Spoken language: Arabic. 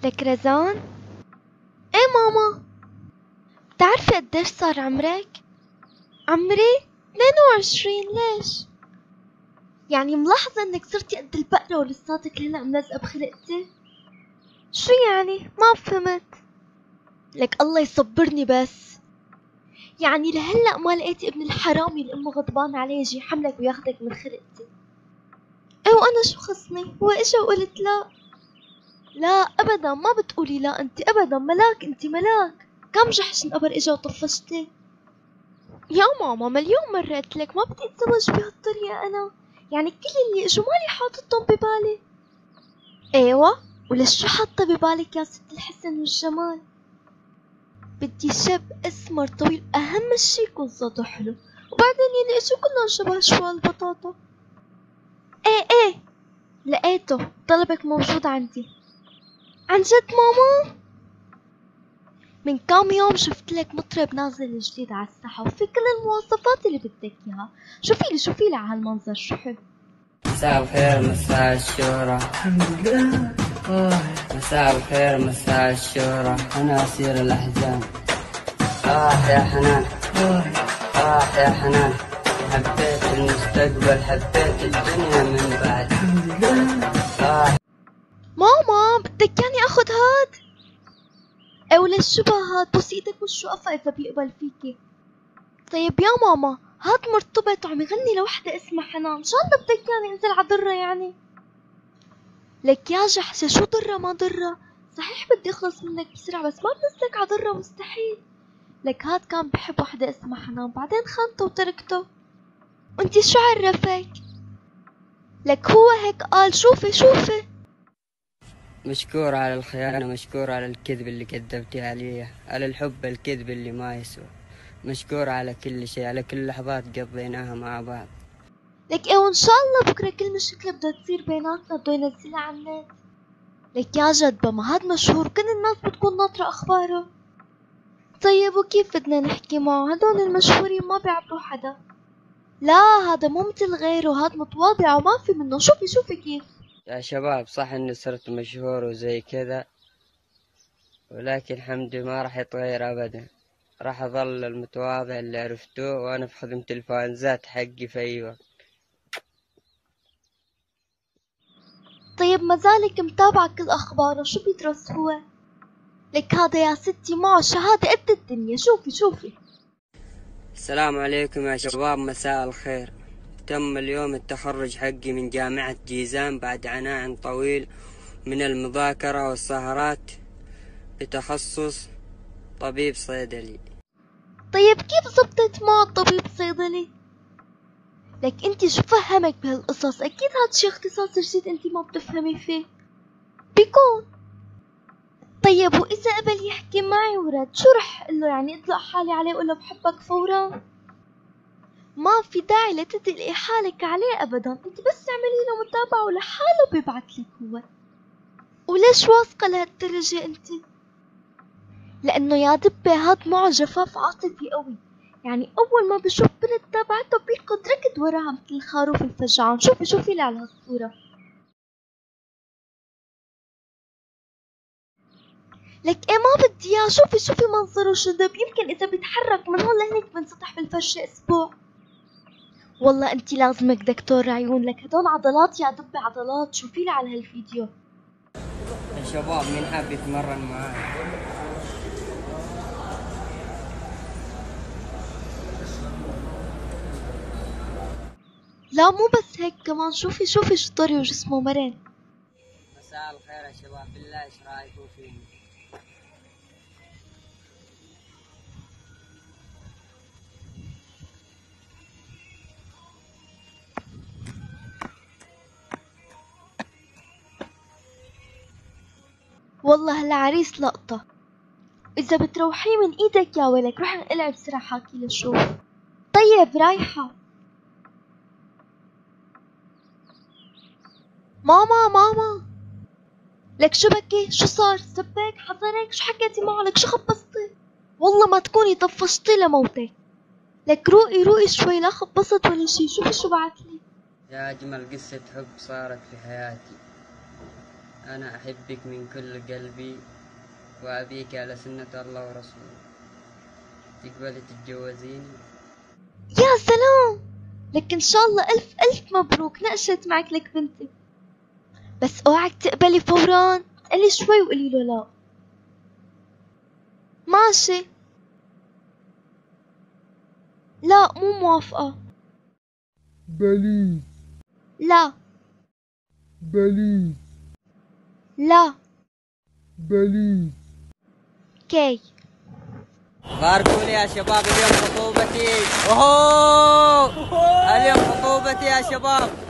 لك رزان؟ ايه ماما؟ بتعرفي قديش صار عمرك؟ عمري 22. ليش؟ يعني ملاحظة انك صرتي قد البقرة ولساتك هلا ملزقة بخلقتي؟ شو يعني؟ ما فهمت. لك الله يصبرني بس. يعني لهلا ما لقيتي ابن الحرامي اللي امه غضبان عليه يجي يحملك وياخدك من خلقتي؟ ايه وانا شو خصني؟ هو اجا وقلت لا؟ لا ابدا، ما بتقولي لا، انت ابدا ملاك، انت ملاك. كم جحش القبر اجا وطفشتي؟ يا ماما مليون مرة قلتلك ما بدي اتزوج بهالطريقة انا. يعني كل اللي اجوا مالي حاططهم ببالي. ايوه، وليش شو حاطة ببالك يا ست الحسن والجمال؟ بدي شاب اسمر طويل، اهم شي يكون صوته حلو، وبعدين يلي اجوا كلهم شبه شوال البطاطا. ايه لقيته، طلبك موجود عندي. عن جد ماما؟ من كام يوم شفتلك مطرب نازل جديد على الساحة وفي كل المواصفات اللي بدك اياها. شوفيلي على هالمنظر شو حلو. مساء الخير مساء الشهرة، الحمد لله. مساء الخير مساء الشهرة، أنا أسير الأحزان. يا حنان، يا حنان، حبيت المستقبل، حبيت الدنيا من بعد. الحمد لله. ماما بدك ياني اخد هاد؟ ايه وليش شبه هاد؟ بوسي ايدك وشه قفا اذا بيقبل فيكي. طيب يا ماما هاد مرتبط وعم يغني لوحدة اسمها حنان، شو هلا بدك ياني انزل على ضرة يعني؟ لك يا جحشة شو ضرة ما ضرة؟ صحيح بدي اخلص منك بسرعة بس ما بنزلك على ضرة، مستحيل. لك هاد كان بحب وحدة اسمها حنان بعدين خانته وتركته، وانتي شو عرفك؟ لك هو هيك قال. شوفي مشكور على الخيانة، مشكور على الكذب اللي كذبتي عليه، على الحب الكذب اللي ما يسوى، مشكور على كل شيء، على كل لحظات قضيناها مع بعض. لك ايه، وان شاء الله بكره كل مشكلة بدها تصير بيناتنا بده ينزلها على النت. لك يا جدبة ما هاد مشهور، كل الناس بتكون ناطرة اخباره. طيب وكيف بدنا نحكي معه؟ هدول المشهورين ما بيعبروا حدا. لا هذا مو مثل غيره، هاد متواضع وما في منه. شوفي كيف. يا شباب صح اني صرت مشهور وزي كذا، ولكن حمدي ما راح يتغير ابدا، راح اظل المتواضع اللي عرفتوه، وانا في خدمة الفانزات حقي في اي وقت. طيب ما زالك متابعة كل اخباره، شو بيدرس هو؟ لك هذا يا ستي معه شهادة قد الدنيا. شوفي. السلام عليكم يا شباب، مساء الخير. تم اليوم التخرج حقي من جامعة جيزان بعد عناء طويل من المذاكرة والسهرات، بتخصص طبيب صيدلي. طيب كيف زبطت معه الطبيب صيدلي؟ لك انتي شو فهمك بهالقصص؟ اكيد هاد شي اختصاص جديد انتي ما بتفهمي فيه. بيكون. طيب واذا قبل يحكي معي ورد شو رح اقله؟ يعني اطلق حالي عليه واقول له بحبك فورا؟ ما في داعي لتتقلقي حالك عليه ابدا، انت بس اعملي له متابعة ولحاله بيبعتلك هو. وليش واثقة لهالدرجة انت؟ لانه يا دبة هاد معه جفاف عاطفي قوي، يعني اول ما بشوف بنت تابعته بيركض ركض وراها مثل الخروف الفجعان. شوفي لي على هالصورة. لك ايه ما بدي اياه. شوفي منظره شدب، يمكن اذا بيتحرك من هون لهنيك بنسطح بالفرشة اسبوع. والله انت لازمك دكتور عيون، لك هدول عضلات يا دبة عضلات. شوفيلي على هالفيديو. يا شباب مين حاب يتمرن معاي؟ لا مو بس هيك كمان، شوفي شو طري وجسمه مرن. مساء الخير يا شباب، بالله ايش رايكم فيني؟ والله هالعريس لقطة. إذا بتروحي من إيدك يا ولك روح انقلع بسرعة حاكي لشوف. طيب رايحة. ماما لك شو بكي؟ شو صار؟ سبك؟ حضرك؟ شو حكيتي معه؟ لك شو خبصتي؟ والله ما تكوني طفشتي لموتك. لك روقي شوي، لا خبصت ولا شي. شوفي شو بعتلي. يا اجمل قصة حب صارت في حياتي، أنا أحبك من كل قلبي وأبيك على سنة الله ورسوله. تقبلي تتجوزيني؟ يا سلام، لك إن شاء الله ألف ألف مبروك، ناقشت معك لك بنتي. بس اوعك تقبلي فورا، تقلي شوي وقولي له لا. ماشي. لا مو موافقة. بليز. لا. بليز. لا. بليز. كي. باركوا لي يا شباب، اليوم خطوبتي. اوهو، اليوم خطوبتي يا شباب.